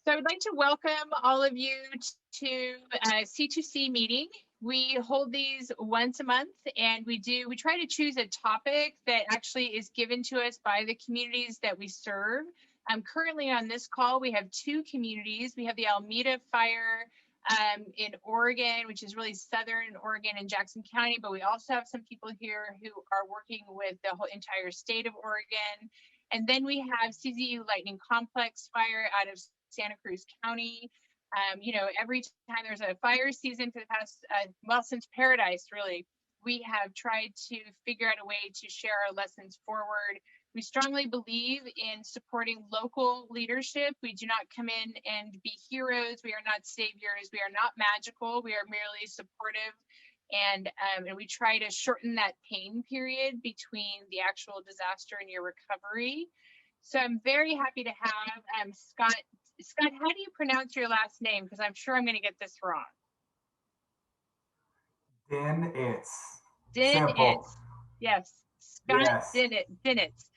So I would like to welcome all of you to a C2C meeting. We hold these once a month, and we try to choose a topic that actually is given to us by the communities that we serve. Currently on this call, we have two communities. We have the Alameda Fire in Oregon, which is really southern Oregon and Jackson County, but we also have some people here who are working with the whole entire state of Oregon. And then we have CZU Lightning Complex Fire out of Santa Cruz County. Every time there's a fire season for the past, since Paradise, really, we have tried to figure out a way to share our lessons forward. We strongly believe in supporting local leadership. We do not come in and be heroes. We are not saviors. We are not magical. We are merely supportive. And we try to shorten that pain period between the actual disaster and your recovery. So I'm very happy to have Scott. Scott, how do you pronounce your last name? Because I'm sure I'm going to get this wrong. Dinits. Dinits. Yes, Scott Yes. Dinits.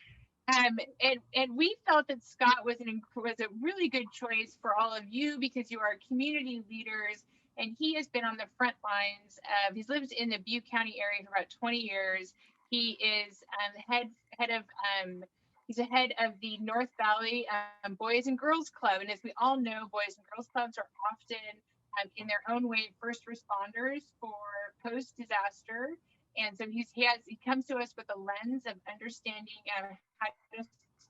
And we felt that Scott was a really good choice for all of you because you are community leaders, and he has been on the front lines. He's lived in the Butte County area for about 20 years. He is he's the head of the North Valley Boys and Girls Club, and as we all know, Boys and Girls Clubs are often in their own way first responders for post-disaster. And so he comes to us with a lens of understanding how to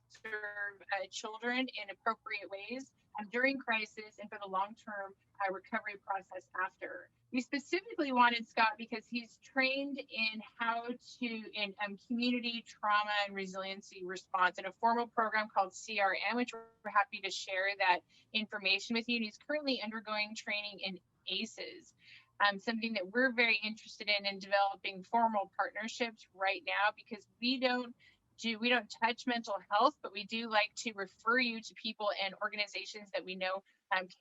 serve children in appropriate ways during crisis and for the long-term recovery process after. We specifically wanted Scott because he's trained in community trauma and resiliency response in a formal program called CRM, which we're happy to share that information with you. And he's currently undergoing training in ACEs. Something that we're very interested in developing formal partnerships right now, because we don't touch mental health, but we do like to refer you to people and organizations that we know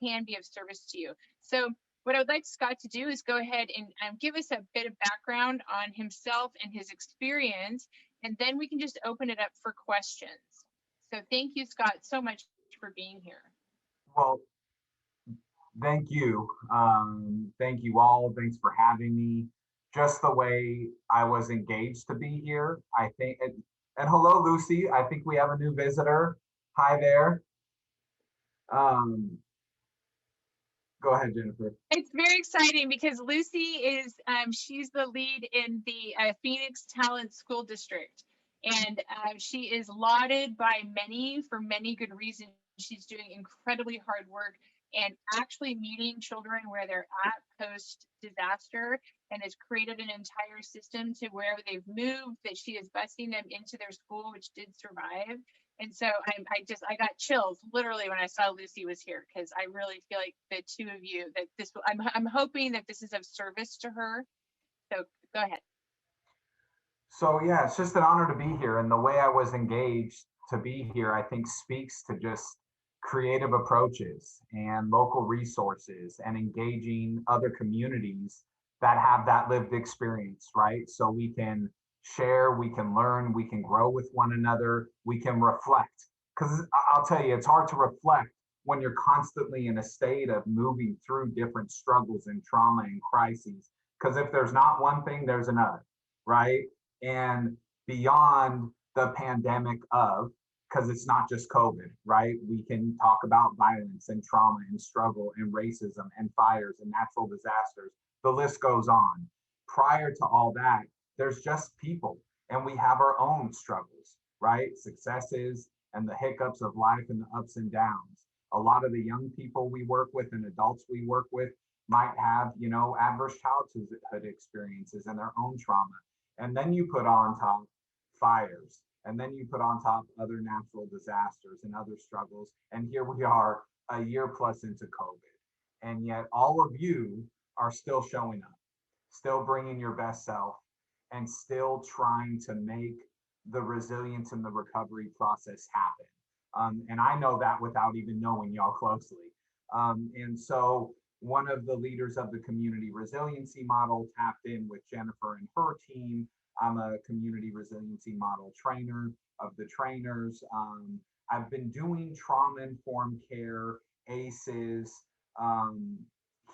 can be of service to you. So what I would like Scott to do is go ahead and give us a bit of background on himself and his experience, and then we can just open it up for questions. So thank you, Scott, so much for being here. Well, thank you. Thank you all. Thanks for having me. Just the way I was engaged to be here, I think. And hello, Lucy. I think we have a new visitor. Hi there. Go ahead, Jennifer. It's very exciting because Lucy is, she's the lead in the Phoenix Talent School District. And she is lauded by many for many good reasons. She's doing incredibly hard work and actually meeting children where they're at post-disaster, and has created an entire system to wherever they've moved that she is busing them into their school, which did survive. And so I got chills literally when I saw Lucy was here, because I really feel like the two of you, that I'm hoping that this is of service to her. So go ahead. So yeah, it's just an honor to be here. And the way I was engaged to be here, I think speaks to just creative approaches and local resources and engaging other communities that have that lived experience, right? So we can share, we can learn, we can grow with one another, we can reflect. Because I'll tell you, it's hard to reflect when you're constantly in a state of moving through different struggles and trauma and crises. Because if there's not one thing, there's another, right? And beyond the pandemic because it's not just COVID, right? We can talk about violence and trauma and struggle and racism and fires and natural disasters. The list goes on. Prior to all that, there's just people, and we have our own struggles, right? Successes and the hiccups of life and the ups and downs. A lot of the young people we work with and adults we work with might have, adverse childhood experiences and their own trauma. And then you put on top fires, and then you put on top other natural disasters and other struggles. And here we are a year plus into COVID. And yet all of you are still showing up, still bringing your best self, and still trying to make the resilience and the recovery process happen. And I know that without even knowing y'all closely. And so one of the leaders of the Community Resiliency Model tapped in with Jennifer and her team. I'm a Community Resiliency Model trainer of the trainers. I've been doing trauma-informed care ACEs,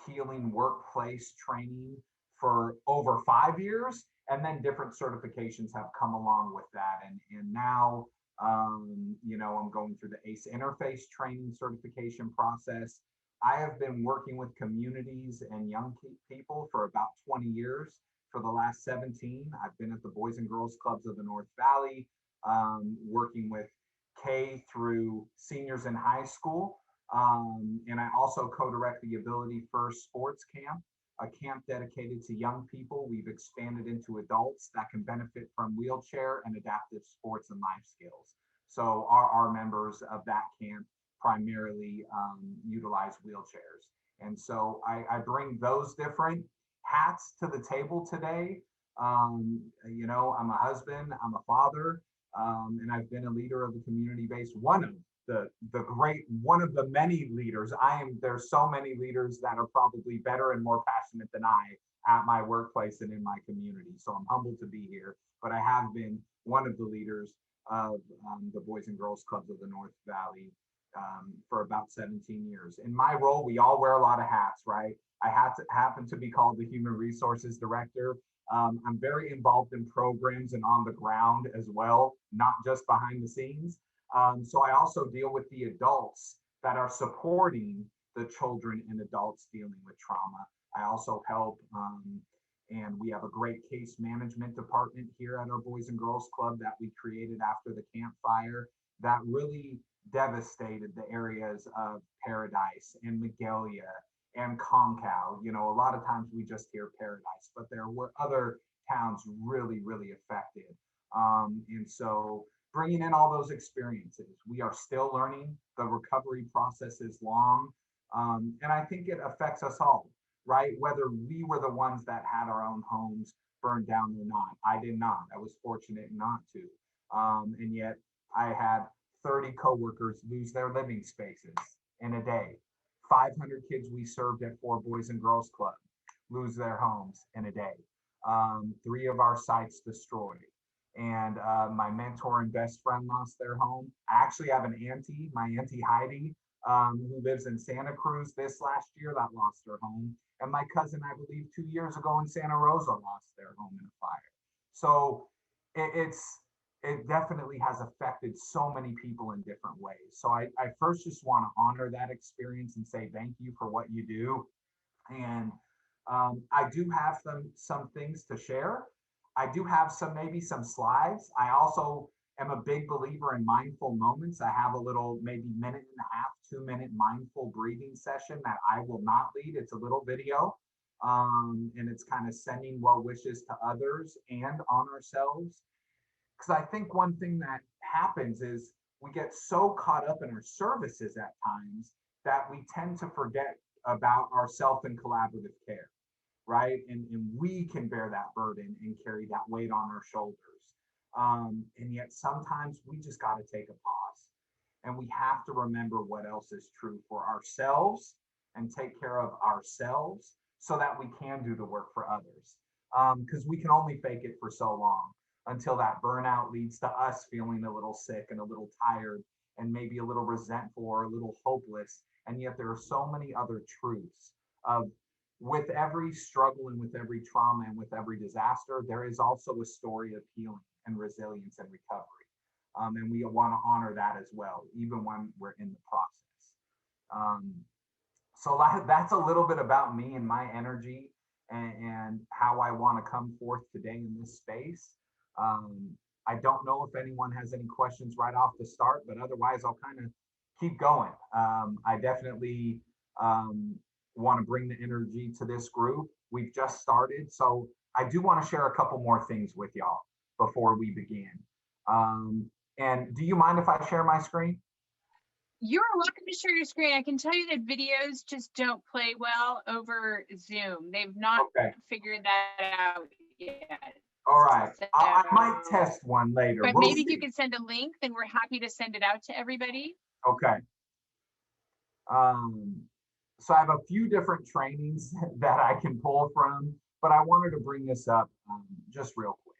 healing workplace training for over 5 years. And then different certifications have come along with that. And now, you know, I'm going through the ACE interface training certification process. I have been working with communities and young people for about 20 years. For the last 17, I've been at the Boys and Girls Clubs of the North Valley, working with K through seniors in high school. And I also co-direct the Ability First Sports Camp, a camp dedicated to young people. We've expanded into adults that can benefit from wheelchair and adaptive sports and life skills. So our members of that camp primarily utilize wheelchairs. And so I bring those different hats to the table today. You know, I'm a husband, I'm a father, and I've been a leader of the community-based, one of the many leaders. There's so many leaders that are probably better and more passionate than I at my workplace and in my community. So I'm humbled to be here, but I have been one of the leaders of the Boys and Girls Clubs of the North Valley for about 17 years. In my role, we all wear a lot of hats, right? I happen to be called the Human Resources Director. I'm very involved in programs and on the ground as well, not just behind the scenes. So I also deal with the adults that are supporting the children and adults dealing with trauma. I also help, and we have a great case management department here at our Boys and Girls Club that we created after the campfire that really devastated the areas of Paradise and Magalia and Concow. You know, a lot of times we just hear Paradise, but there were other towns really, really affected. And so bringing in all those experiences, we are still learning. The recovery process is long. And I think it affects us all, right? Whether we were the ones that had our own homes burned down or not. I did not. I was fortunate not to. And yet I had 30 coworkers lose their living spaces in a day. 500 kids we served at 4 Boys and Girls Club lose their homes in a day. 3 of our sites destroyed. And my mentor and best friend lost their home. I actually have an auntie, my auntie Heidi, who lives in Santa Cruz this last year that lost her home. And my cousin, I believe 2 years ago in Santa Rosa lost their home in a fire. So it definitely has affected so many people in different ways. So I first just want to honor that experience and say thank you for what you do. And I do have some things to share. I do have maybe some slides. I also am a big believer in mindful moments. I have a little maybe 1.5 minute, 2-minute mindful breathing session that I will not lead. It's a little video. And it's kind of sending well wishes to others and on ourselves. Because I think one thing that happens is we get so caught up in our services at times that we tend to forget about our self and collaborative care, right? And we can bear that burden and carry that weight on our shoulders. And yet sometimes we just got to take a pause and we have to remember what else is true for ourselves and take care of ourselves so that we can do the work for others. Because we can only fake it for so long until that burnout leads to us feeling a little sick and a little tired and maybe a little resentful or a little hopeless. And yet there are so many other truths of with every struggle and with every trauma and with every disaster, there is also a story of healing and resilience and recovery. And we want to honor that as well, even when we're in the process. So that's a little bit about me and my energy and how I want to come forth today in this space. I don't know if anyone has any questions right off the start, but otherwise I'll kind of keep going. I definitely want to bring the energy to this group. We've just started, so I do want to share a couple more things with y'all before we begin. And do you mind if I share my screen? You're welcome to share your screen. I can tell you that videos just don't play well over Zoom. They've not figured that out yet. All right, I might test one later. But maybe if you can send a link, then we're happy to send it out to everybody. Okay. So I have a few different trainings that I can pull from, but I wanted to bring this up just real quick.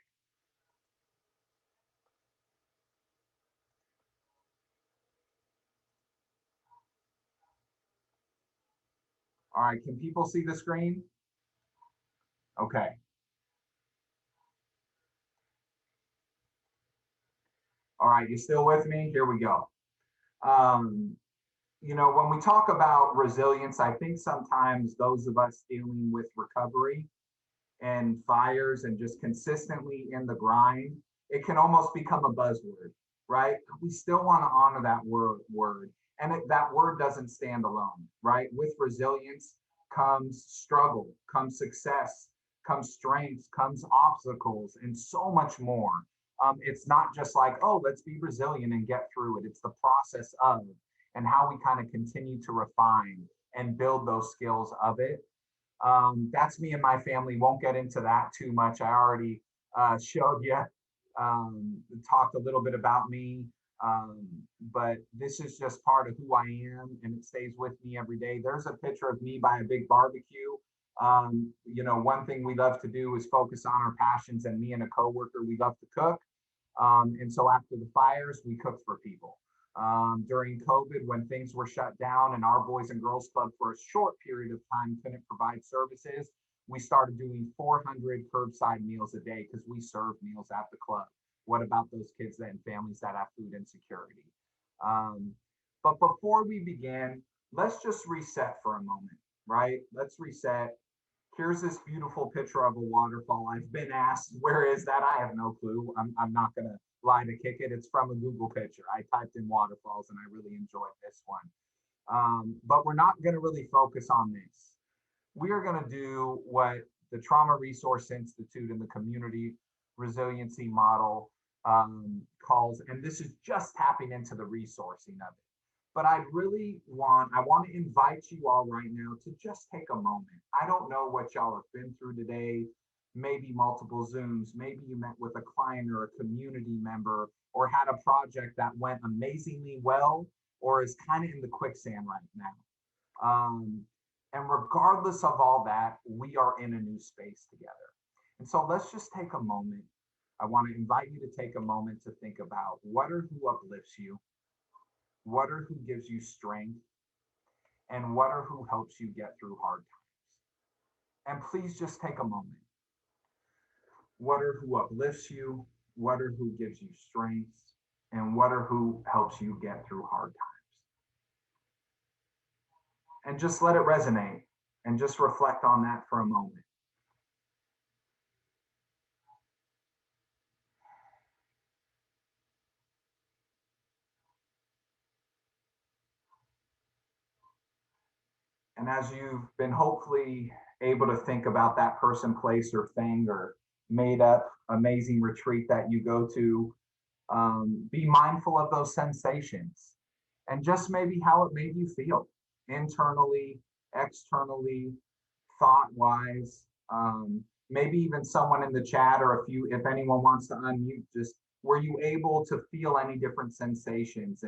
All right, can people see the screen? Okay. All right, you still with me? Here we go. You know, when we talk about resilience, I think sometimes those of us dealing with recovery and fires and just consistently in the grind, it can almost become a buzzword, right? We still want to honor that word. And that word doesn't stand alone, right? With resilience comes struggle, comes success, comes strengths, comes obstacles, and so much more. It's not just like, oh, let's be resilient and get through it. It's the process of and how we kind of continue to refine and build those skills of it. That's me and my family. Won't get into that too much. I already showed you, talked a little bit about me, um, but this is just part of who I am, and it stays with me every day. There's a picture of me by a big barbecue. You know, one thing we love to do is focus on our passions, and me and a coworker, we love to cook. And so after the fires, we cooked for people. During COVID, when things were shut down and our Boys and Girls Club for a short period of time couldn't provide services, we started doing 400 curbside meals a day because we serve meals at the club. What about those kids and families that have food insecurity? Um, but before we begin, let's just reset for a moment, right? Let's reset. Here's this beautiful picture of a waterfall. I've been asked, where is that? I have no clue. I'm not going to lie to kick it. It's from a Google picture. I typed in waterfalls and I really enjoyed this one. But we're not going to really focus on this. We are going to do what the Trauma Resource Institute and the Community Resiliency Model calls, and this is just tapping into the resourcing of it. But I want to invite you all right now to just take a moment. I don't know what y'all have been through today, maybe multiple Zooms, maybe you met with a client or a community member or had a project that went amazingly well or is kind of in the quicksand right now. And regardless of all that, we are in a new space together. And so let's just take a moment. I want to invite you to take a moment to think about what or who uplifts you, what or who gives you strength, and what or who helps you get through hard times. And please just take a moment. What or who uplifts you, what or who gives you strength, and what or who helps you get through hard times. And just let it resonate and just reflect on that for a moment. And as you've been hopefully able to think about that person, place, or thing, or made up amazing retreat that you go to, be mindful of those sensations and just maybe how it made you feel internally, externally, thought wise. Maybe even someone in the chat, or if anyone wants to unmute, just were you able to feel any different sensations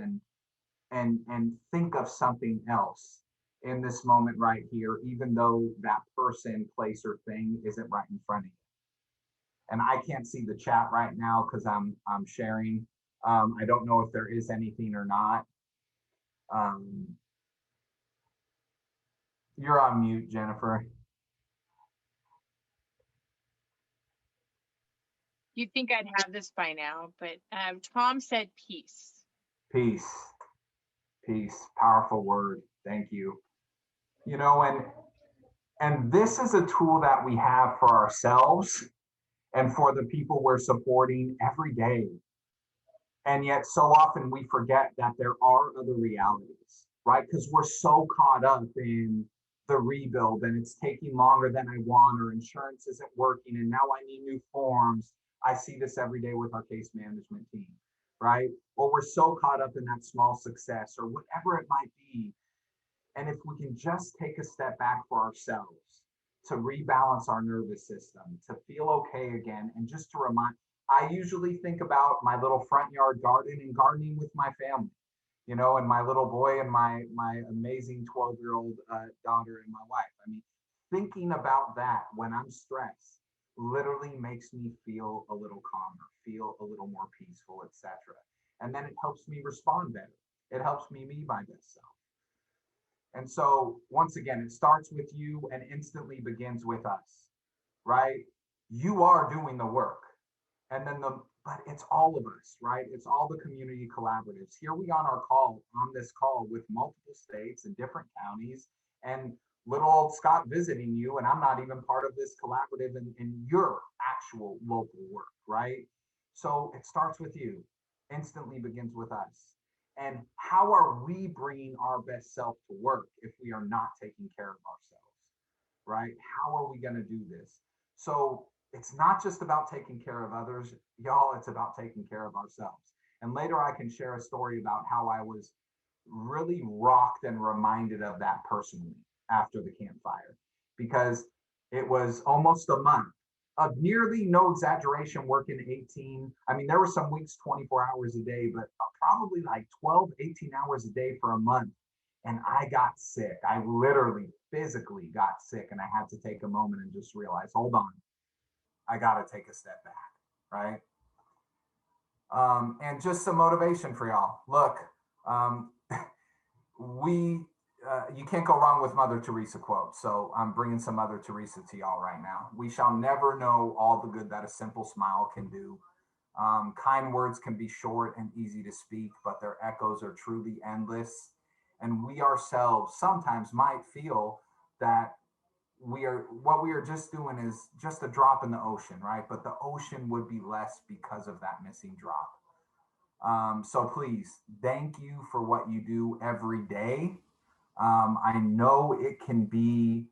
and think of something else in this moment right here, even though that person, place, or thing isn't right in front of you. And I can't see the chat right now because I'm sharing. I don't know if there is anything or not. You're on mute, Jennifer. You'd think I'd have this by now, but Tom said peace. Peace. Peace. Powerful word. Thank you. You know, and this is a tool that we have for ourselves and for the people we're supporting every day. And yet so often we forget that there are other realities, right? Because we're so caught up in the rebuild and it's taking longer than I want, or insurance isn't working and now I need new forms. I see this every day with our case management team, right? Or we're so caught up in that small success or whatever it might be. And if we can just take a step back for ourselves to rebalance our nervous system, to feel okay again, and just to remind, I usually think about my little front yard garden and gardening with my family, you know, and my little boy and my amazing 12-year-old daughter and my wife. I mean, thinking about that when I'm stressed literally makes me feel a little calmer, feel a little more peaceful, etc. And then it helps me respond better. It helps me be my best self. And so once again, it starts with you and instantly begins with us, right? You are doing the work. And then but it's all of us, right? It's all the community collaboratives. Here we on this call with multiple states and different counties, and little old Scott visiting you, and I'm not even part of this collaborative in your actual local work, right? So it starts with you, instantly begins with us. And how are we bringing our best self to work if we are not taking care of ourselves, right? How are we going to do this? So it's not just about taking care of others, y'all, it's about taking care of ourselves. And later I can share a story about how I was really rocked and reminded of that personally after the campfire, because it was almost a month of nearly, no exaggeration, working 18. I mean, there were some weeks 24 hours a day, but probably like 12, 18 hours a day for a month. And I got sick. I literally physically got sick, and I had to take a moment and just realize, hold on, I got to take a step back, right? And just some motivation for y'all. Look, um, we you can't go wrong with Mother Teresa quotes. So I'm bringing some Mother Teresa to y'all right now. We shall never know all the good that a simple smile can do. Kind words can be short and easy to speak, but their echoes are truly endless. And we ourselves sometimes might feel that what we are just doing is just a drop in the ocean, right? But the ocean would be less because of that missing drop. So please, thank you for what you do every day. I know it can be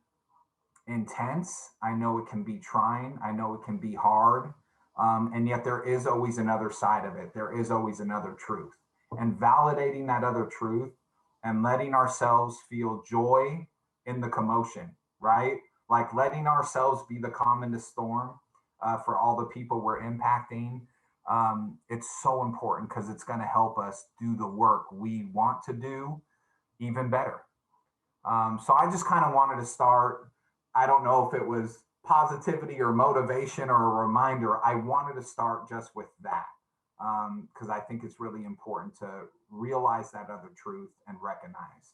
intense. I know it can be trying. I know it can be hard. And yet there is always another side of it. There is always another truth. And validating that other truth and letting ourselves feel joy in the commotion, right? Like letting ourselves be the calm in the storm for all the people we're impacting. It's so important because it's going to help us do the work we want to do even better. So I just kind of wanted to start. I don't know if it was positivity or motivation or a reminder. I wanted to start just with that because I think it's really important to realize that other truth and recognize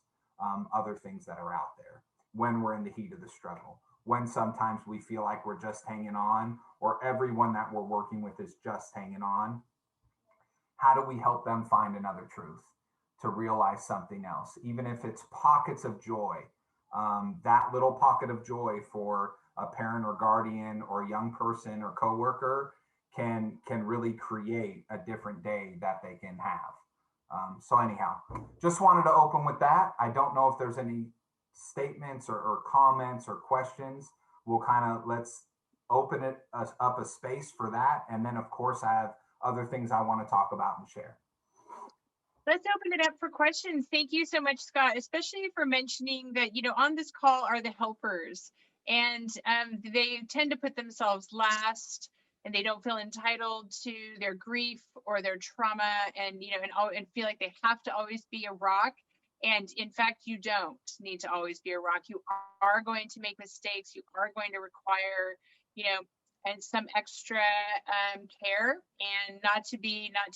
other things that are out there when we're in the heat of the struggle, when sometimes we feel like we're just hanging on or everyone that we're working with is just hanging on. How do we help them find another truth, to realize something else, even if it's pockets of joy? That little pocket of joy for a parent or guardian or young person or coworker can really create a different day that they can have. So anyhow, just wanted to open with that. I don't know if there's any statements or comments or questions. We'll kind of let's open it up a space for that, and then of course I have other things I want to talk about and share. Let's open it up for questions. Thank you so much, Scott, especially for mentioning that, on this call are the helpers, and they tend to put themselves last, and they don't feel entitled to their grief or their trauma, and, and feel like they have to always be a rock. And in fact, you don't need to always be a rock. You are going to make mistakes. You are going to require, and some extra care, and not to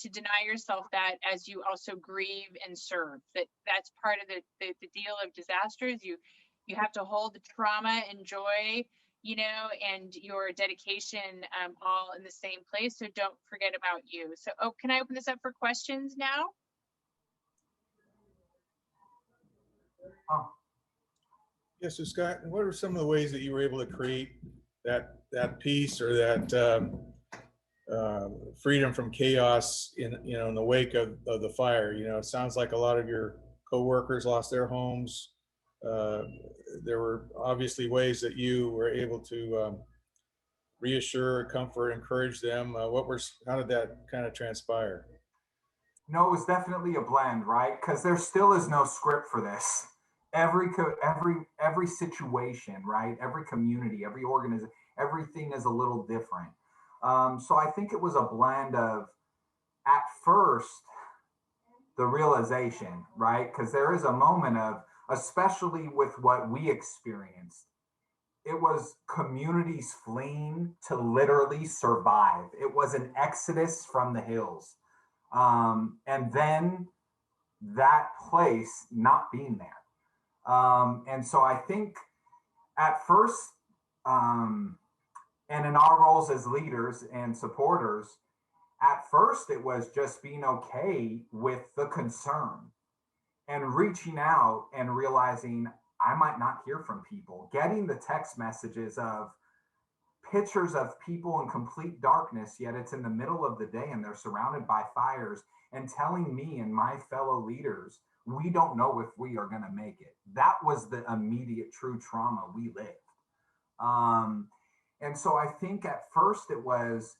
deny yourself that as you also grieve and serve. That's part of the deal of disasters. You have to hold the trauma and joy, and your dedication all in the same place. So don't forget about you. So, can I open this up for questions now? Yes, so Scott, what are some of the ways that you were able to create that peace or that freedom from chaos in the wake of the fire? It sounds like a lot of your coworkers lost their homes. There were obviously ways that you were able to reassure, comfort, encourage them. How did that kind of transpire? No, it was definitely a blend, right? Because there still is no script for this. Every situation, right? Every community, every organization, everything is a little different. So I think it was a blend of, at first, the realization, right? Because there is a moment of, especially with what we experienced, it was communities fleeing to literally survive. It was an exodus from the hills. And then that place not being there. And so I think at first, and in our roles as leaders and supporters, at first it was just being okay with the concern and reaching out and realizing I might not hear from people, getting the text messages of pictures of people in complete darkness, yet it's in the middle of the day and they're surrounded by fires, and telling me and my fellow leaders, we don't know if we are going to make it. That was the immediate true trauma we lived. Um, and so I think at first it was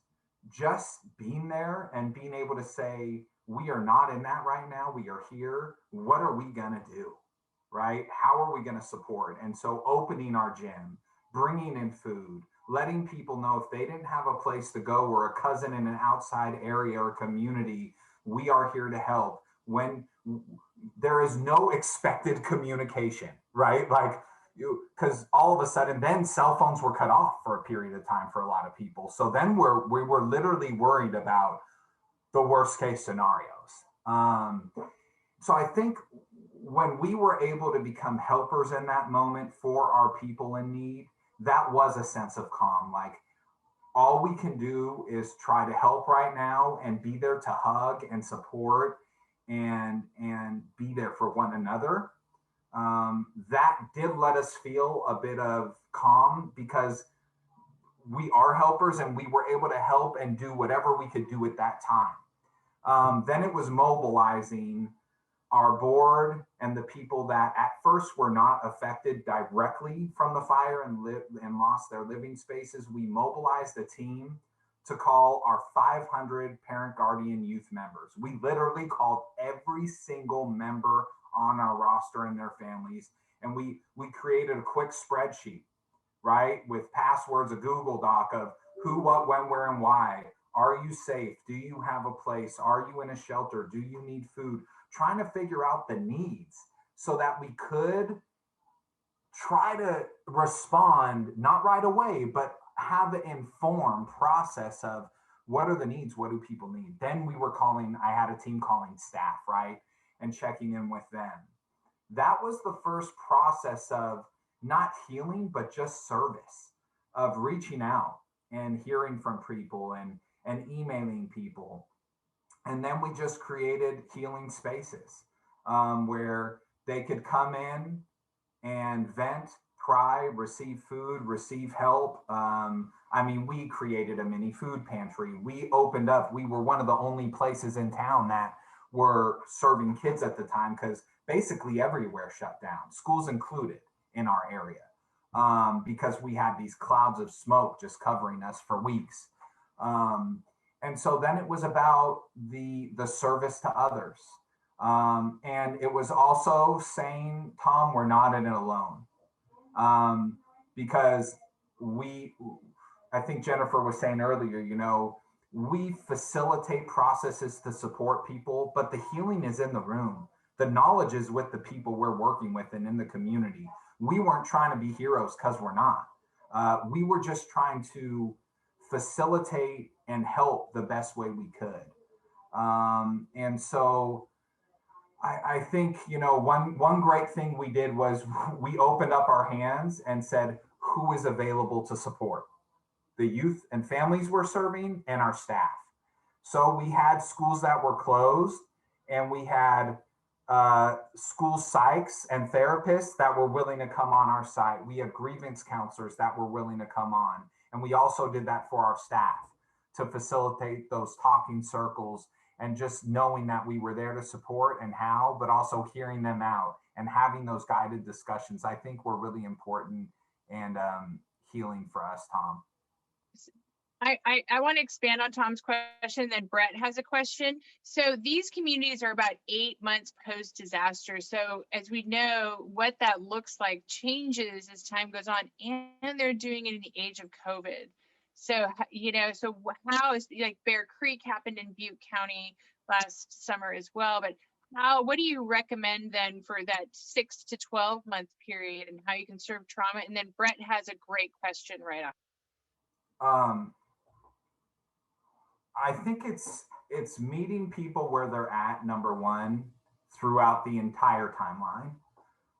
just being there and being able to say, we are not in that right now. We are here. What are we going to do? Right? How are we going to support? And so opening our gym, bringing in food, letting people know if they didn't have a place to go or a cousin in an outside area or community, we are here to help. When there is no expected communication, right? Like, because all of a sudden then cell phones were cut off for a period of time for a lot of people. So then we were literally worried about the worst case scenarios. So I think when we were able to become helpers in that moment for our people in need, that was a sense of calm. Like, all we can do is try to help right now and be there to hug and support and be there for one another. That did let us feel a bit of calm because we are helpers and we were able to help and do whatever we could do at that time. Then it was mobilizing our board and the people that at first were not affected directly from the fire and lost their living spaces. We mobilized a team to call our 500 parent guardian youth members. We literally called every single member on our roster and their families. And we created a quick spreadsheet, right? With passwords, a Google Doc of who, what, when, where, and why. Are you safe? Do you have a place? Are you in a shelter? Do you need food? Trying to figure out the needs so that we could try to respond, not right away, but have an informed process of what are the needs, what do people need. Then I had a team calling staff, right? And checking in with them. That was the first process of not healing, but just service, of reaching out and hearing from people and emailing people. And then we just created healing spaces where they could come in and vent, cry, receive food, receive help. We created a mini food pantry. We opened up. We were one of the only places in town that were serving kids at the time because basically everywhere shut down, schools included in our area, because we had these clouds of smoke just covering us for weeks. And so then it was about the service to others. And it was also saying, Tom, we're not in it alone. Because I think Jennifer was saying earlier, we facilitate processes to support people, but the healing is in the room. The knowledge is with the people we're working with and in the community. We weren't trying to be heroes because we're not. We were just trying to facilitate and help the best way we could. And so I think, one great thing we did was we opened up our hands and said, who is available to support? The youth and families we're serving and our staff. So we had schools that were closed, and we had school psychs and therapists that were willing to come on our site. We had grievance counselors that were willing to come on. And we also did that for our staff to facilitate those talking circles and just knowing that we were there to support and how, but also hearing them out and having those guided discussions, I think were really important and healing for us, Tom. I want to expand on Tom's question, then Brett has a question. So these communities are about 8 months post-disaster. So as we know, what that looks like changes as time goes on, and they're doing it in the age of COVID. So, so how is, like, Bear Creek happened in Butte County last summer as well, but what do you recommend then for that 6 to 12 month period and how you can serve trauma? And then Brett has a great question right off. I think it's meeting people where they're at, number one, throughout the entire timeline.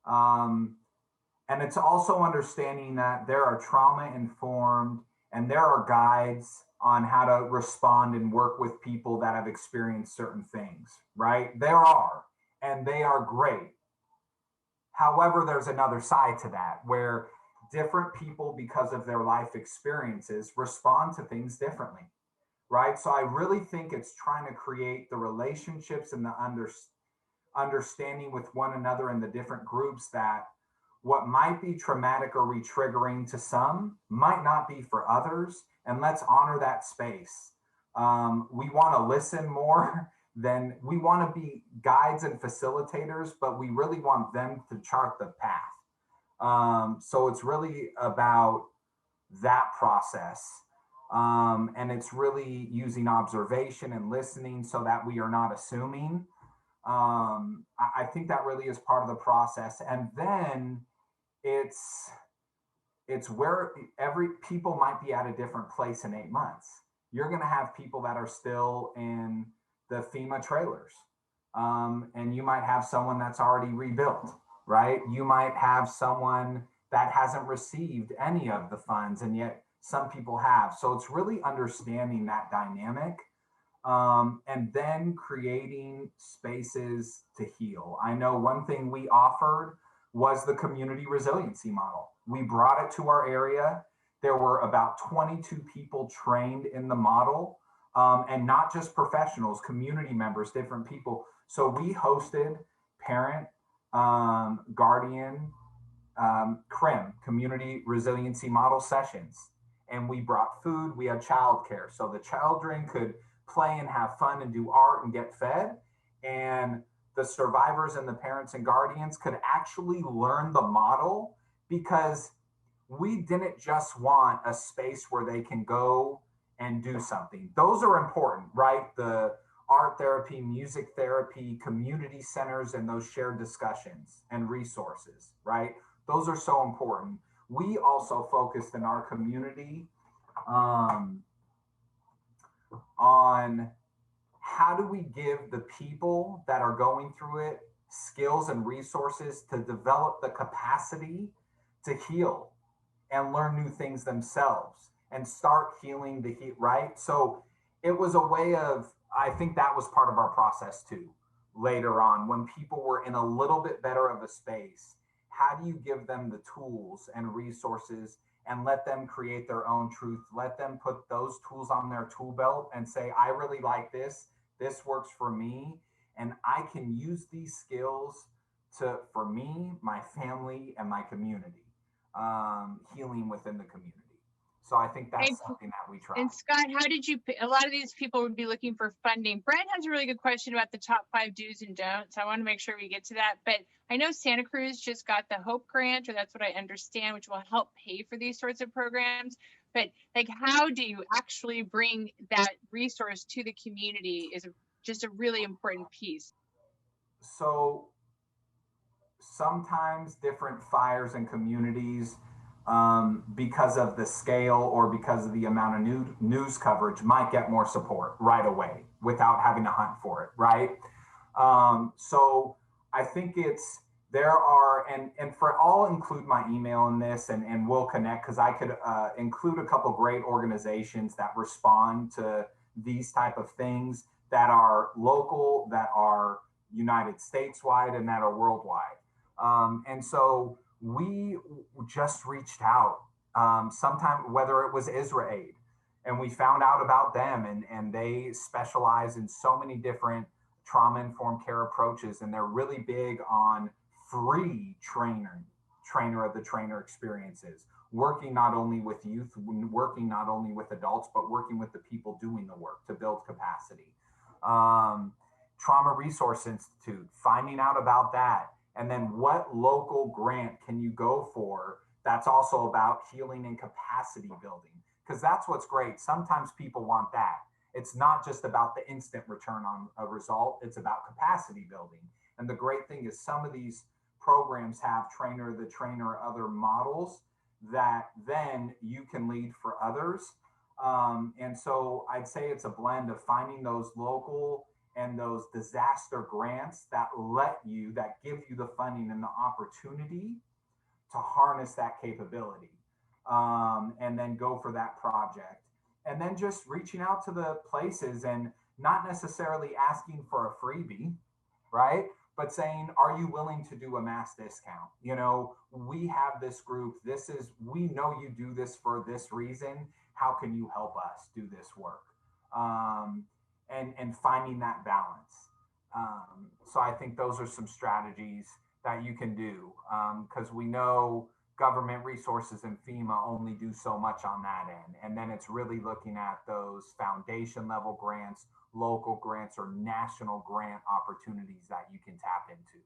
And it's also understanding that there are trauma informed and there are guides on how to respond and work with people that have experienced certain things, right? There are, and they are great. However, there's another side to that where different people, because of their life experiences, respond to things differently, right? So I really think it's trying to create the relationships and the understanding with one another in the different groups that what might be traumatic or retriggering to some might not be for others. And let's honor that space. We want to listen more than we want to be guides and facilitators, but we really want them to chart the path. So it's really about that process. And it's really using observation and listening so that we are not assuming. I think that really is part of the process. And then it's where every people might be at a different place in 8 months. You're going to have people that are still in the FEMA trailers. And you might have someone that's already rebuilt, right? You might have someone that hasn't received any of the funds, and yet some people have. So it's really understanding that dynamic, and then creating spaces to heal. I know one thing we offered was the Community Resiliency Model. We brought it to our area. There were about 22 people trained in the model, and not just professionals, community members, different people. So we hosted parent, guardian, CRIM, Community Resiliency Model sessions. And we brought food, we had childcare. So the children could play and have fun and do art and get fed. And the survivors and the parents and guardians could actually learn the model, because we didn't just want a space where they can go and do something. Those are important, right? The art therapy, music therapy, community centers, and those shared discussions and resources, right? Those are so important. We also focused in our community on how do we give the people that are going through it skills and resources to develop the capacity to heal and learn new things themselves and start healing the heat, right? So it was a way of, I think that was part of our process too. Later on, when people were in a little bit better of a space, how do you give them the tools and resources and let them create their own truth? Let them put those tools on their tool belt and say, I really like this. This works for me. And I can use these skills for me, my family, and my community, healing within the community. So I think that's something that we try. And Scott, how did you, a lot of these people would be looking for funding. Brent has a really good question about the top 5 do's and don'ts. I want to make sure we get to that. But I know Santa Cruz just got the HOPE grant, or that's what I understand, which will help pay for these sorts of programs. But like, how do you actually bring that resource to the community is just a really important piece. So sometimes different fires and communities, because of the scale or because of the amount of news coverage, might get more support right away without having to hunt for it, right? So I think there are, and I'll include my email in this, and we'll connect, because I could include a couple great organizations that respond to these type of things, that are local, that are United States wide, and that are worldwide. And so we just reached out, sometime, whether it was IsraAid, and we found out about them, and they specialize in so many different trauma-informed care approaches, and they're really big on free trainer of the trainer experiences, working not only with youth, working not only with adults, but working with the people doing the work to build capacity. Trauma Resource Institute, finding out about that. And then what local grant can you go for that's also about healing and capacity building? Because that's what's great. Sometimes people want that. It's not just about the instant return on a result, it's about capacity building. And the great thing is some of these programs have trainer the trainer, other models that then you can lead for others. And so I'd say it's a blend of finding those local and those disaster grants that give you the funding and the opportunity to harness that capability, and then go for that project. And then just reaching out to the places and not necessarily asking for a freebie, right? But saying, are you willing to do a mass discount? You know, we have this group, we know you do this for this reason. How can you help us do this work? And finding that balance. So I think those are some strategies that you can do, because we know government resources and FEMA only do so much on that end. And then it's really looking at those foundation level grants, local grants, or national grant opportunities that you can tap into.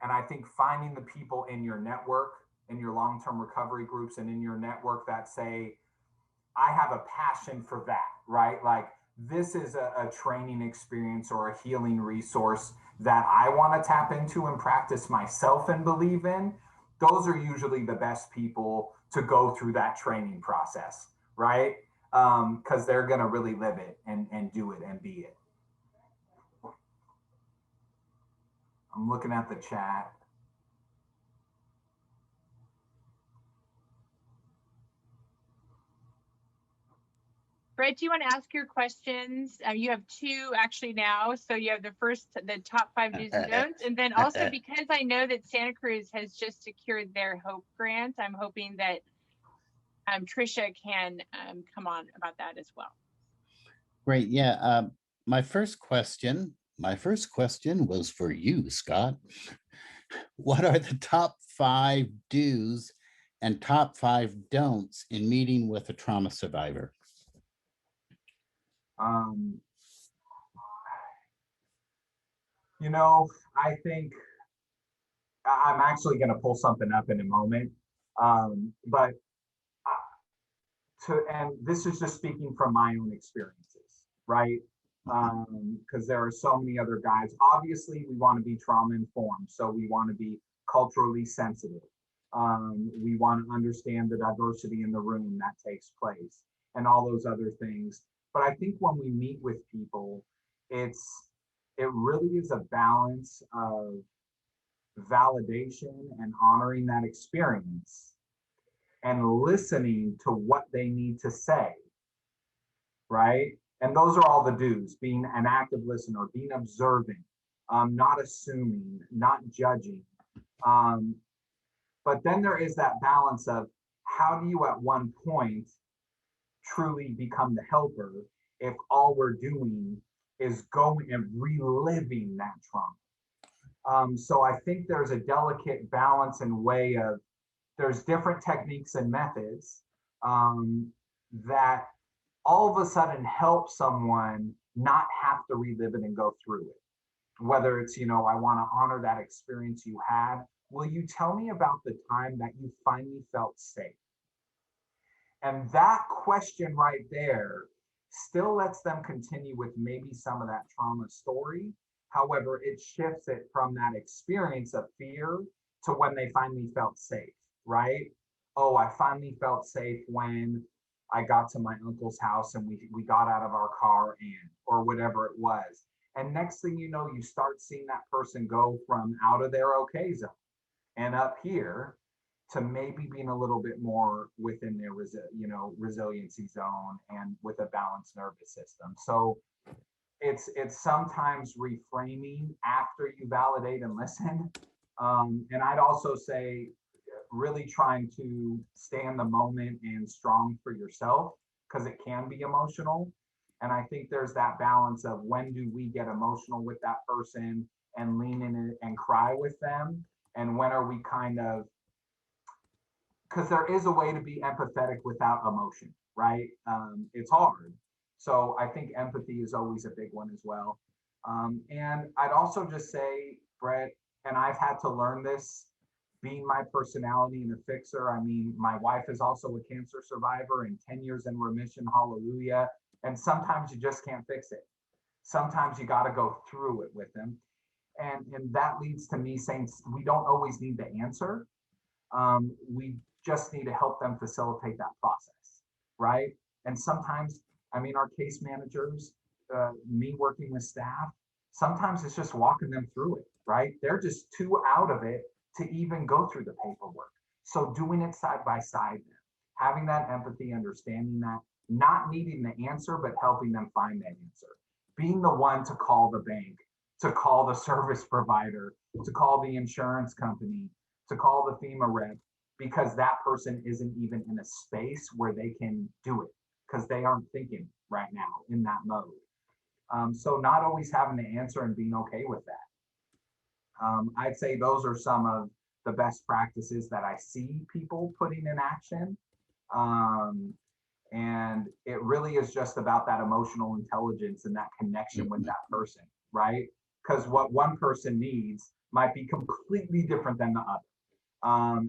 And I think finding the people in your network, in your long-term recovery groups, and in your network that say, I have a passion for that, right? Like, this is a training experience or a healing resource that I want to tap into and practice myself and believe in. Those are usually the best people to go through that training process, right? Because they're going to really live it and do it and be it. I'm looking at the chat. Brett, do you want to ask your questions? You have two actually now. So you have the top 5 do's and don'ts. And then also, because I know that Santa Cruz has just secured their HOPE grant, I'm hoping that Tricia can come on about that as well. Great. Yeah. My first question was for you, Scott. What are the top 5 do's and top 5 don'ts in meeting with a trauma survivor? You know, I think I'm actually going to pull something up in a moment, but and this is just speaking from my own experiences, right? Because there are so many other guys. Obviously, we want to be trauma informed, so we want to be culturally sensitive. We want to understand the diversity in the room that takes place and all those other things. But I think when we meet with people, it really is a balance of validation and honoring that experience and listening to what they need to say, right? And those are all the do's: being an active listener, being observant, not assuming, not judging. But then there is that balance of, how do you at one point truly become the helper if all we're doing is going and reliving that trauma? So I think there's a delicate balance and way of, there's different techniques and methods that all of a sudden help someone not have to relive it and go through it. Whether it's, I want to honor that experience you had. Will you tell me about the time that you finally felt safe? And that question right there still lets them continue with maybe some of that trauma story. However, it shifts it from that experience of fear to when they finally felt safe, right? Oh, I finally felt safe when I got to my uncle's house and we got out of our car or whatever it was. And next thing you know, you start seeing that person go from out of their okay zone and up here to maybe being a little bit more within their resiliency zone and with a balanced nervous system. So it's sometimes reframing after you validate and listen. And I'd also say really trying to stay in the moment and strong for yourself, because it can be emotional. And I think there's that balance of, when do we get emotional with that person and lean in and cry with them? And when are we kind of, because there is a way to be empathetic without emotion, right? It's hard. So I think empathy is always a big one as well. And I'd also just say, Brett, and I've had to learn this, being my personality and a fixer. I mean, my wife is also a cancer survivor and 10 years in remission, hallelujah. And sometimes you just can't fix it. Sometimes you got to go through it with them. And that leads to me saying, we don't always need the answer. We just need to help them facilitate that process, right? And sometimes, I mean, our case managers, me working with staff, sometimes it's just walking them through it, right? They're just too out of it to even go through the paperwork. So doing it side by side, having that empathy, understanding that, not needing the answer, but helping them find that answer. Being the one to call the bank, to call the service provider, to call the insurance company, to call the FEMA rep, because that person isn't even in a space where they can do it because they aren't thinking right now in that mode. So not always having the answer and being okay with that. I'd say those are some of the best practices that I see people putting in action. And it really is just about that emotional intelligence and that connection with that person, right? Because what one person needs might be completely different than the other.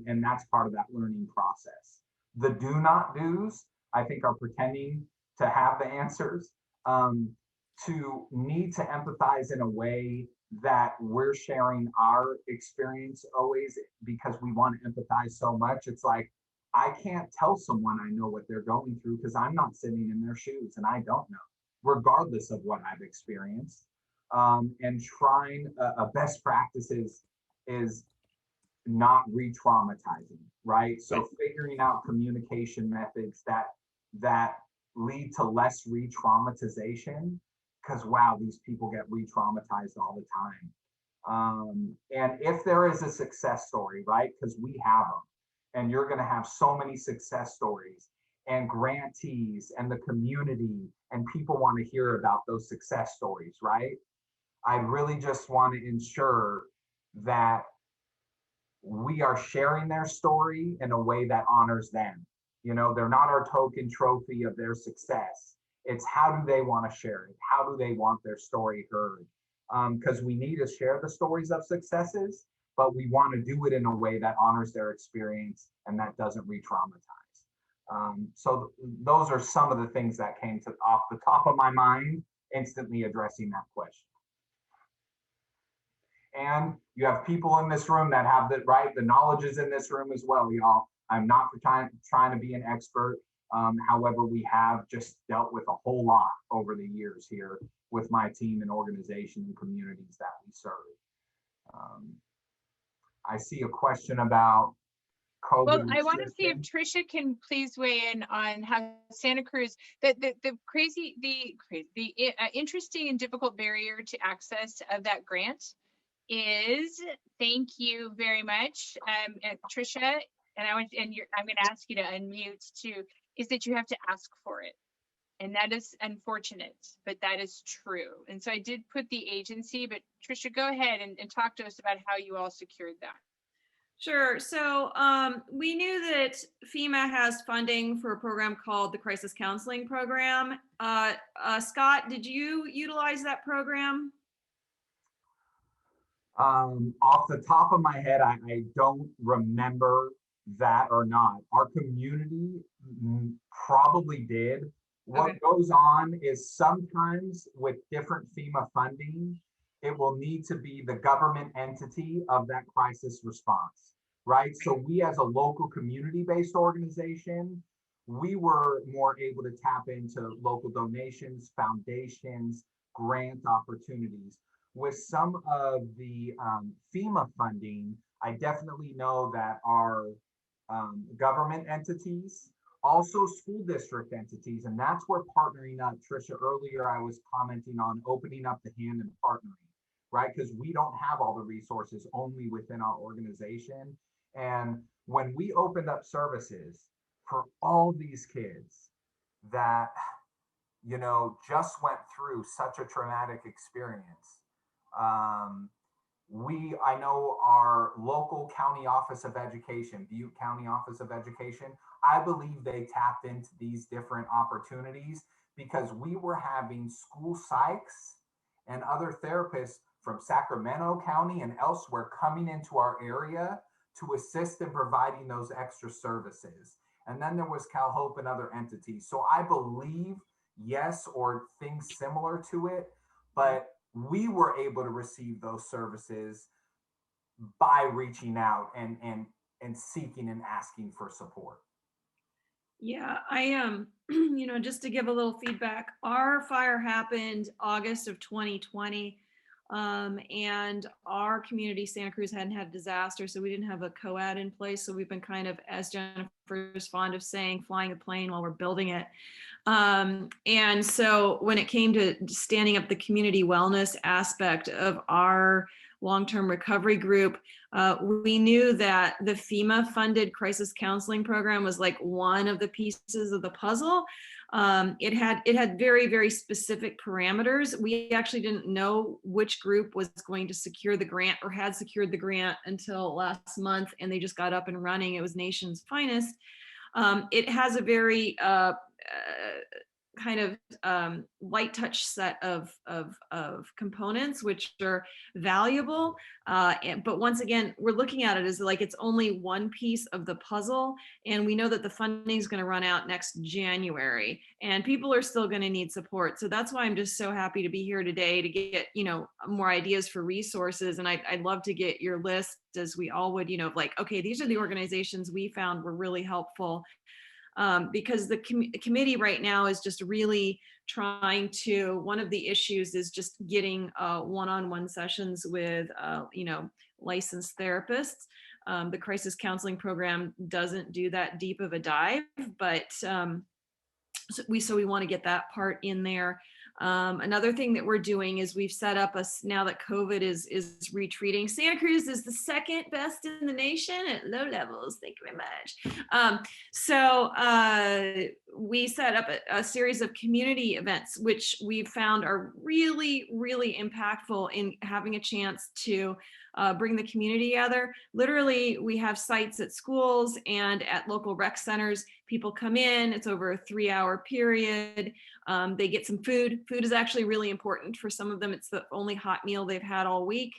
And that's part of that learning process. The do not do's, I think, are pretending to have the answers, to need to empathize in a way that we're sharing our experience always because we want to empathize so much. It's like, I can't tell someone I know what they're going through because I'm not sitting in their shoes and I don't know, regardless of what I've experienced. And trying a best practice is not re-traumatizing, right? So figuring out communication methods that lead to less re-traumatization, because wow, these people get re-traumatized all the time. And if there is a success story, right? Because we have them, and you're going to have so many success stories and grantees and the community, and people want to hear about those success stories, right? I really just want to ensure that we are sharing their story in a way that honors them. You know, they're not our token trophy of their success. It's how do they want to share it? How do they want their story heard? Because we need to share the stories of successes, but we want to do it in a way that honors their experience and that doesn't re-traumatize. So those are some of the things that came to off the top of my mind, instantly addressing that question. And you have people in this room that have the right, the knowledge is in this room as well, y'all. I'm not trying to be an expert. However, we have just dealt with a whole lot over the years here with my team and organization and communities that we serve. I see a question about COVID. Well, I want to see if Tricia can please weigh in on how Santa Cruz, the interesting and difficult barrier to access of that grant is, thank you very much, Tricia, and I'm going to ask you to unmute too, is that you have to ask for it. And that is unfortunate, but that is true. And so I did put the agency, but Tricia, go ahead and talk to us about how you all secured that. Sure. So we knew that FEMA has funding for a program called the Crisis Counseling Program. Scott, did you utilize that program? Off the top of my head, I don't remember that or not. Our community probably did. What goes on is sometimes with different FEMA funding, it will need to be the government entity of that crisis response, right? So we as a local community-based organization, we were more able to tap into local donations, foundations, grant opportunities. With some of the FEMA funding, I definitely know that our government entities, also school district entities, and that's where partnering up, Tricia, earlier I was commenting on opening up the hand and partnering, right? Because we don't have all the resources only within our organization. And when we opened up services for all these kids that, you know, just went through such a traumatic experience, I know our local county office of education, Butte County Office of Education, I believe they tapped into these different opportunities because we were having school psychs and other therapists from Sacramento County and elsewhere coming into our area to assist in providing those extra services. And then there was CalHope and other entities. So I believe, yes, or things similar to it, but we were able to receive those services by reaching out and seeking and asking for support. Yeah, you know, just to give a little feedback, our fire happened August of 2020. And our community, Santa Cruz, hadn't had a disaster, so we didn't have a COAD in place. So we've been kind of, as Jennifer is fond of saying, flying a plane while we're building it. And so when it came to standing up the community wellness aspect of our long-term recovery group, we knew that the FEMA funded crisis counseling program was like one of the pieces of the puzzle. It had very, very specific parameters. We actually didn't know which group was going to secure the grant or had secured the grant until last month, and they just got up and running. It was Nation's Finest. It has a very kind of light touch set of components, which are valuable. But once again, we're looking at it as like it's only one piece of the puzzle. And we know that the funding is going to run out next January, and people are still going to need support. So that's why I'm just so happy to be here today to get, you know, more ideas for resources. And I'd love to get your list, as we all would, you know, like, okay, these are the organizations we found were really helpful. Because the committee right now is just really trying to, one of the issues is just getting one-on-one sessions with, you know, licensed therapists. The crisis counseling program doesn't do that deep of a dive, but so we want to get that part in there. Another thing that we're doing is we've set up now that COVID is retreating. Santa Cruz is the second best in the nation at low levels. Thank you very much. So we set up a series of community events, which we've found are really, really impactful in having a chance to bring the community together. Literally, we have sites at schools and at local rec centers. People come in, it's over a 3-hour period. They get some food. Food is actually really important for some of them. It's the only hot meal they've had all week.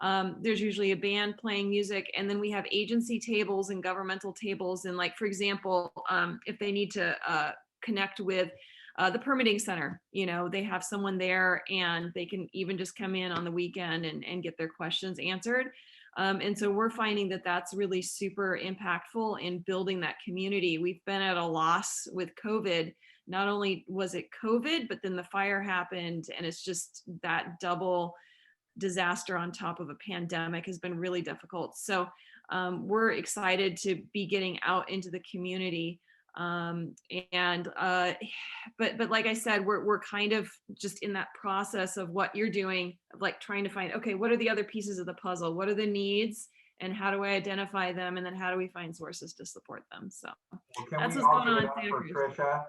There's usually a band playing music, and then we have agency tables and governmental tables. And like, for example, if they need to connect with the permitting center, you know, they have someone there, and they can even just come in on the weekend and get their questions answered. And so we're finding that that's really super impactful in building that community. We've been at a loss with COVID. Not only was it COVID, but then the fire happened, and it's just that double disaster on top of a pandemic has been really difficult. So we're excited to be getting out into the community. But like I said, we're kind of just in that process of what you're doing, of like trying to find, okay, what are the other pieces of the puzzle? What are the needs, and how do I identify them? And then how do we find sources to support them? So that's what's going on in Santa Cruz. Tricia,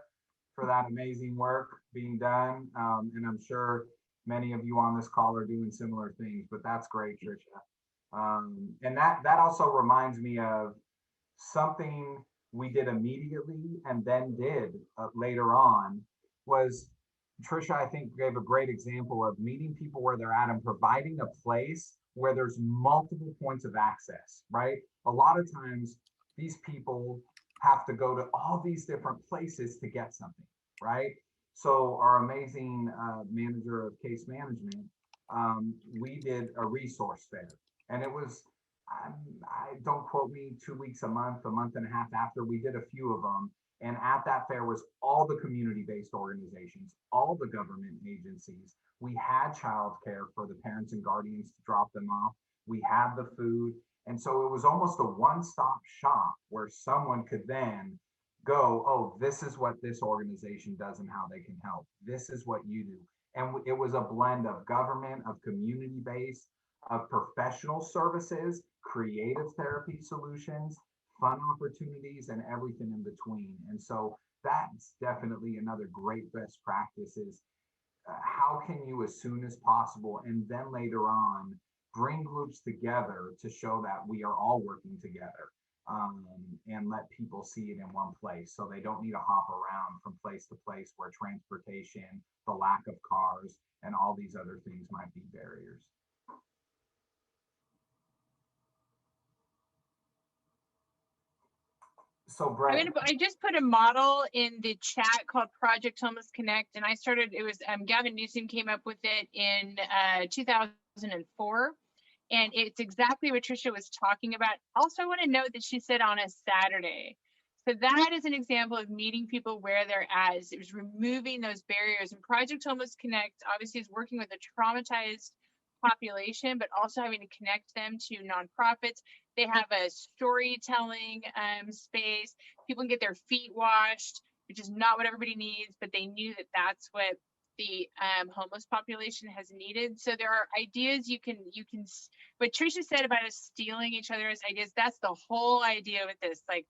for that amazing work being done. And I'm sure many of you on this call are doing similar things, but that's great, Tricia. And that also reminds me of something we did immediately and then did later on. Was Tricia, I think, gave a great example of meeting people where they're at and providing a place where there's multiple points of access, right? A lot of times these people have to go to all these different places to get something, right? So our amazing manager of case management, we did a resource fair, and it was, I don't quote me, 2 weeks, a month and a half after, we did a few of them. And at that fair was all the community-based organizations, all the government agencies. We had childcare for the parents and guardians to drop them off. We had the food. And so it was almost a one-stop shop where someone could then go, oh, this is what this organization does and how they can help. This is what you do. And it was a blend of government, of community-based, of professional services, creative therapy solutions, fun opportunities, and everything in between. And so that's definitely another great best practice is how can you, as soon as possible, and then later on, bring groups together to show that we are all working together, and let people see it in one place, so they don't need to hop around from place to place where transportation, the lack of cars, and all these other things might be barriers. So Brett, I just put a model in the chat called Project Homeless Connect, and I started, it was Gavin Newsom came up with it in 2004, and it's exactly what Tricia was talking about. Also, I want to note that she said on a Saturday. So that is an example of meeting people where they're at. It was removing those barriers. And Project Homeless Connect obviously is working with a traumatized population, but also having to connect them to nonprofits. They have a storytelling space. People can get their feet washed, which is not what everybody needs, but they knew that that's what the homeless population has needed. So there are ideas you can, what Tricia said about us stealing each other's ideas, that's the whole idea with this. Like,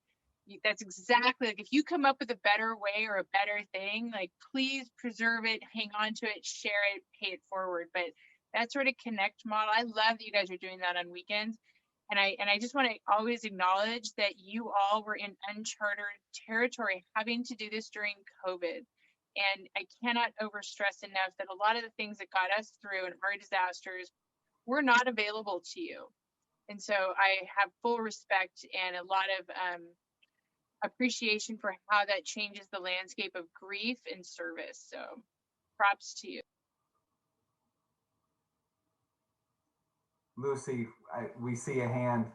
that's exactly, like, if you come up with a better way or a better thing, like, please preserve it, hang on to it, share it, pay it forward. But that sort of connect model, I love that you guys are doing that on weekends. And I just want to always acknowledge that you all were in uncharted territory having to do this during COVID. And I cannot overstress enough that a lot of the things that got us through in our disasters were not available to you. And so I have full respect and a lot of appreciation for how that changes the landscape of grief and service. So props to you. Lucy, we see a hand.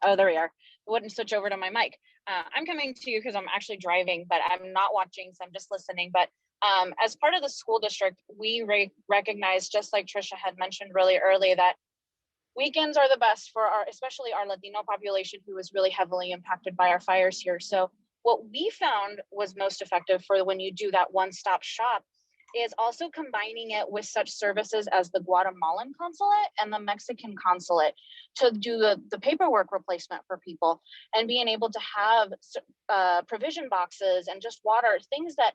Oh, there we are. I wouldn't switch over to my mic. I'm coming to you because I'm actually driving, but I'm not watching, so I'm just listening. But as part of the school district, we recognize, just like Tricia had mentioned really early, that weekends are the best for our, especially our Latino population, who was really heavily impacted by our fires here. So what we found was most effective for when you do that one-stop shop is also combining it with such services as the Guatemalan consulate and the Mexican consulate to do the paperwork replacement for people, and being able to have provision boxes and just water, things that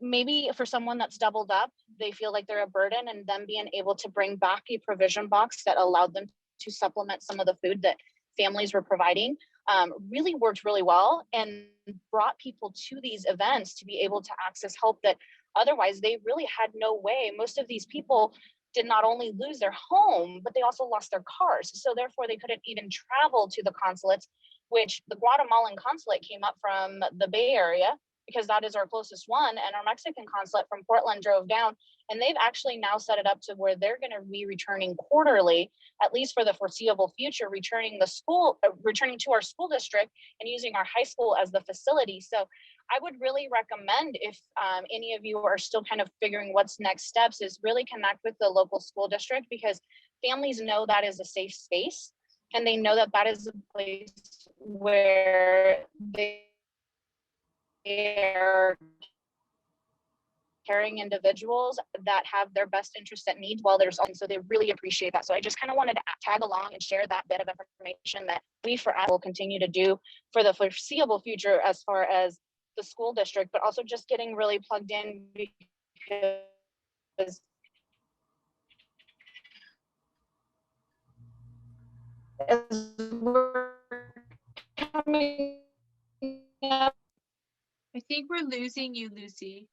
maybe for someone that's doubled up, they feel like they're a burden, and them being able to bring back a provision box that allowed them to supplement some of the food that families were providing really worked really well, and brought people to these events to be able to access help that otherwise they really had no way. Most of these people did not only lose their home, but they also lost their cars. So therefore they couldn't even travel to the consulates, which the Guatemalan consulate came up from the Bay Area because that is our closest one. And our Mexican consulate from Portland drove down, and they've actually now set it up to where they're going to be returning quarterly, at least for the foreseeable future, returning to our school district and using our high school as the facility. So I would really recommend, if any of you are still kind of figuring what's next steps, is really connect with the local school district, because families know that is a safe space, and they know that that is a place where they're caring individuals that have their best interest at need while there's, and so they really appreciate that. So I just kind of wanted to tag along and share that bit of information that we will continue to do for the foreseeable future as far as the school district, but also just getting really plugged in, because as we're coming up I think we're losing you, Lucy.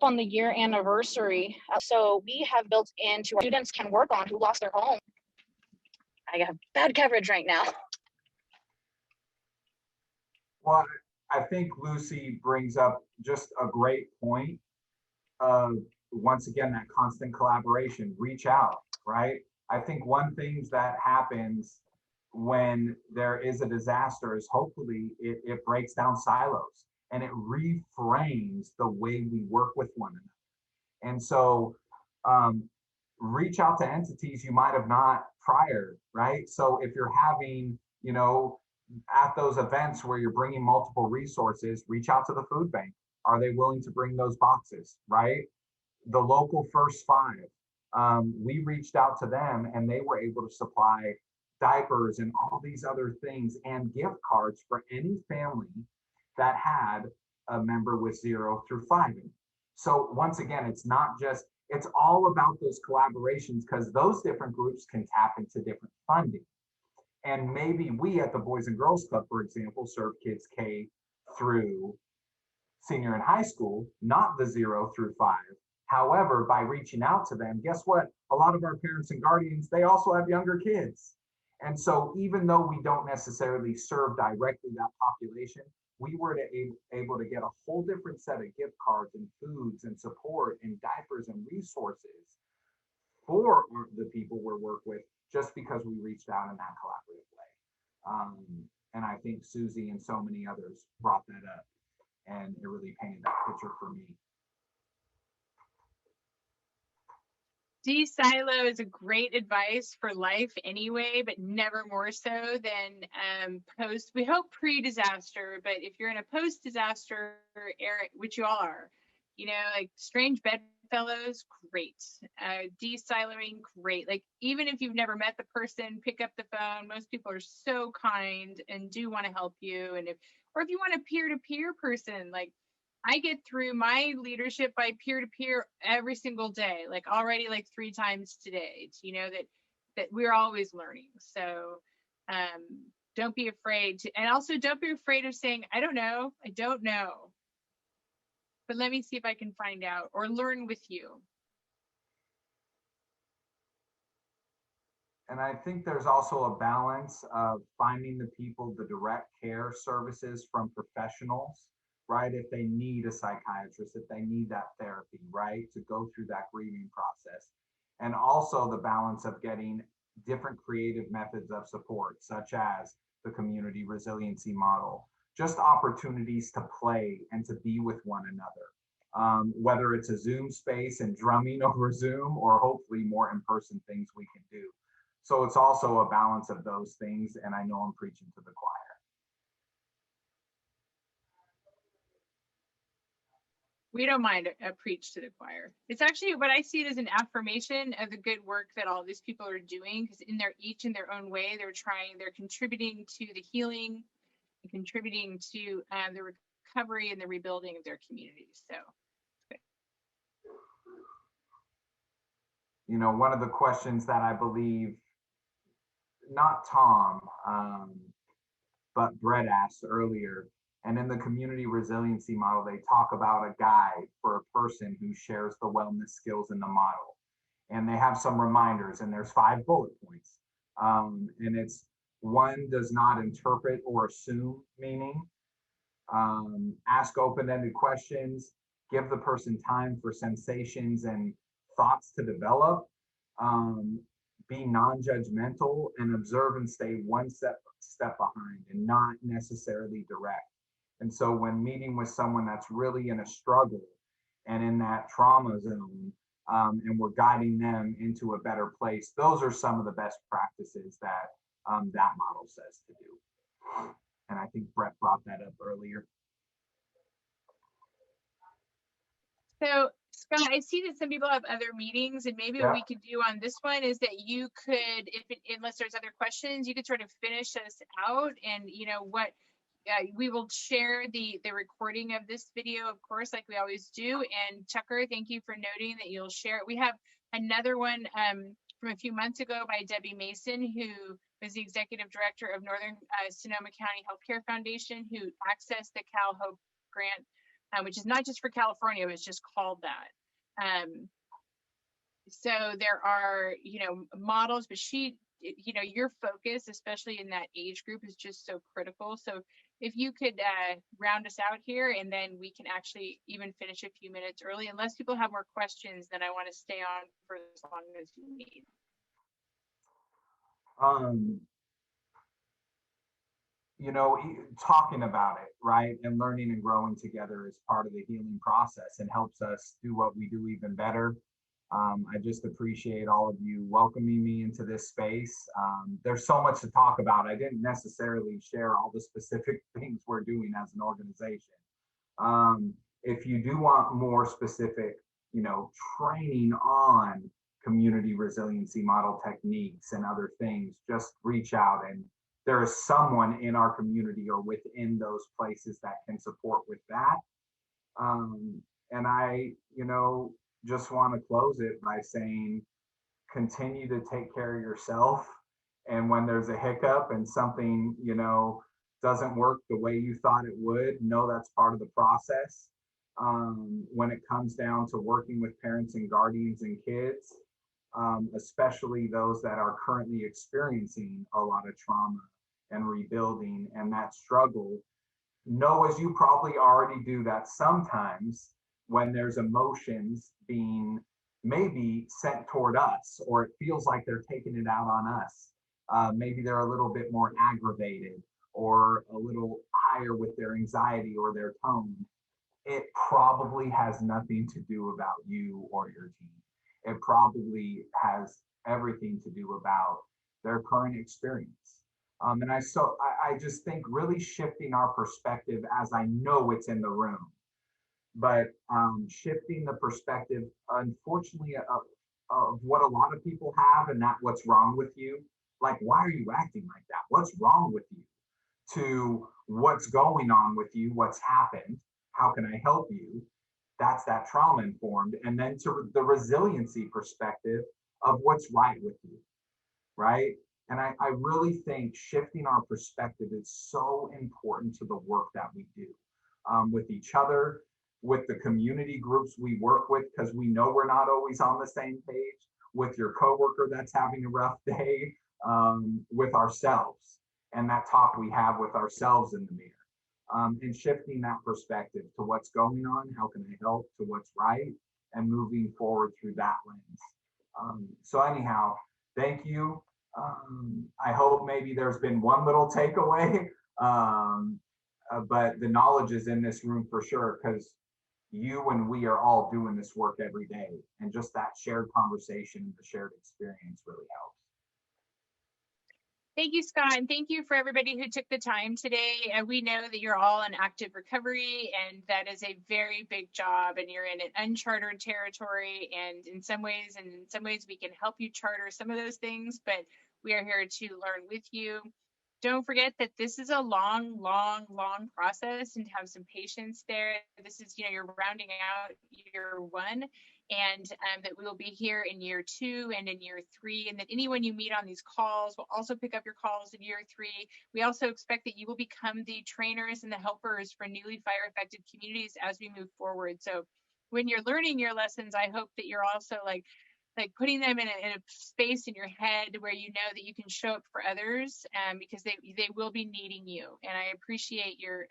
on the year anniversary, so we have built into our students can work on who lost their home. I have bad coverage right now. Well, I think Lucy brings up just a great point of, once again, that constant collaboration, reach out, right? I think one thing that happens when there is a disaster is hopefully it breaks down silos and it reframes the way we work with one another. And so reach out to entities you might have not prior, right? So if you're having, at those events where you're bringing multiple resources, reach out to the food bank. Are they willing to bring those boxes, right? The local First Five, we reached out to them and they were able to supply diapers and all these other things and gift cards for any family that had a member with 0 through 5. So once again, it's not just, it's all about those collaborations, because those different groups can tap into different funding. And maybe we at the Boys and Girls Club, for example, serve kids K through senior and high school, not the 0 through 5. However, by reaching out to them, guess what? A lot of our parents and guardians, they also have younger kids. And so even though we don't necessarily serve directly that population, we were able to get a whole different set of gift cards and foods and support and diapers and resources for the people we work with just because we reached out in that collaborative way. And I think Susie and so many others brought that up, and it really painted that picture for me. De-silo is a great advice for life anyway, but never more so than post. We hope pre-disaster, but if you're in a post-disaster era, which you all are, you know, like strange bedfellows, great. De-siloing, great. Like even if you've never met the person, pick up the phone. Most people are so kind and do want to help you. And if you want a peer-to-peer person, like I get through my leadership by peer-to-peer every single day, like already like 3 times today, you know, that we're always learning. So don't be afraid to, and also don't be afraid of saying, I don't know, but let me see if I can find out or learn with you. And I think there's also a balance of finding the people, the direct care services from professionals, right? If they need a psychiatrist, if they need that therapy, right? To go through that grieving process. And also the balance of getting different creative methods of support, such as the Community Resiliency Model, just opportunities to play and to be with one another. Whether it's a Zoom space and drumming over Zoom, or hopefully more in-person things we can do. So it's also a balance of those things, and I know I'm preaching to the choir. We don't mind a preach to the choir. It's actually what I see it as an affirmation of the good work that all these people are doing, because each in their own way, they're contributing to the healing, and contributing to the recovery and the rebuilding of their communities. So, you know, one of the questions that I believe, not Tom, but Brett asked earlier, and in the Community Resiliency Model, they talk about a guide for a person who shares the wellness skills in the model. And they have some reminders, and there's 5 bullet points. And it's 1, does not interpret or assume meaning. Ask open-ended questions. Give the person time for sensations and thoughts to develop. Be non-judgmental, and observe and stay 1 step behind, and not necessarily direct. And so when meeting with someone that's really in a struggle and in that trauma zone, and we're guiding them into a better place, those are some of the best practices that that model says to do. And I think Brett brought that up earlier. So Scott, I see that some people have other meetings, and maybe what we could do on this one is that you could, unless there's other questions, you could sort of finish us out, and you know what, we will share the recording of this video, of course, like we always do. And Tucker, thank you for noting that you'll share it. We have another one from a few months ago by Debbie Mason, who was the executive director of Northern Sonoma County Healthcare Foundation, who accessed the Cal Hope grant, which is not just for California, it's just called that. So there are, you know, models, but you know, your focus, especially in that age group, is just so critical. So if you could round us out here, and then we can actually even finish a few minutes early, unless people have more questions, then I want to stay on for as long as you need. You know, talking about it, right, and learning and growing together is part of the healing process and helps us do what we do even better. I just appreciate all of you welcoming me into this space. There's so much to talk about. I didn't necessarily share all the specific things we're doing as an organization. If you do want more specific, you know, training on community resiliency model techniques and other things, just reach out, and there is someone in our community or within those places that can support with that. And I, you know, just want to close it by saying, continue to take care of yourself. And when there's a hiccup and something, you know, doesn't work the way you thought it would, know that's part of the process. When it comes down to working with parents and guardians and kids, especially those that are currently experiencing a lot of trauma and rebuilding and that struggle, know, as you probably already do, that sometimes when there's emotions being maybe sent toward us, or it feels like they're taking it out on us. Maybe they're a little bit more aggravated or a little higher with their anxiety or their tone. It probably has nothing to do about you or your team. It probably has everything to do about their current experience. And I just think really shifting our perspective, as I know it's in the room, but shifting the perspective, unfortunately, of what a lot of people have, and that what's wrong with you. Like, why are you acting like that? What's wrong with you? To what's going on with you, what's happened, how can I help you? That's that trauma informed. And then to the resiliency perspective of what's right with you, right? And I really think shifting our perspective is so important to the work that we do with each other, with the community groups we work with, because we know we're not always on the same page, with your coworker that's having a rough day, with ourselves, and that talk we have with ourselves in the mirror, and shifting that perspective to what's going on, how can I help, to what's right, and moving forward through that lens. So anyhow, thank you. I hope maybe there's been one little takeaway, but the knowledge is in this room for sure, because you and we are all doing this work every day, and just that shared conversation and the shared experience really helps. Thank you, Scott, and thank you for everybody who took the time today. We know that you're all in active recovery, and that is a very big job, and you're in an uncharted territory, and in some ways we can help you charter some of those things, but we are here to learn with you. Don't forget that this is a long process, and to have some patience there. This is, you're rounding out year 1, and that we will be here in year 2 and in year 3, and that anyone you meet on these calls will also pick up your calls in year 3. We also expect that you will become the trainers and the helpers for newly fire affected communities as we move forward. So when you're learning your lessons, I hope that you're also like putting them in a space in your head where you know that you can show up for others, because they will be needing you. And I appreciate your,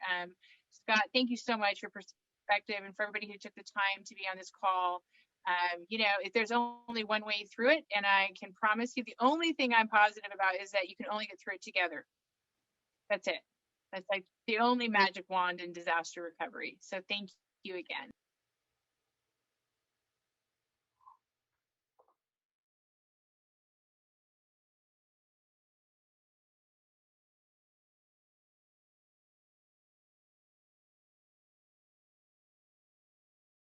Scott, thank you so much for perspective, and for everybody who took the time to be on this call. If there's only one way through it, and I can promise you the only thing I'm positive about is that you can only get through it together. That's it. That's like the only magic wand in disaster recovery. So thank you again.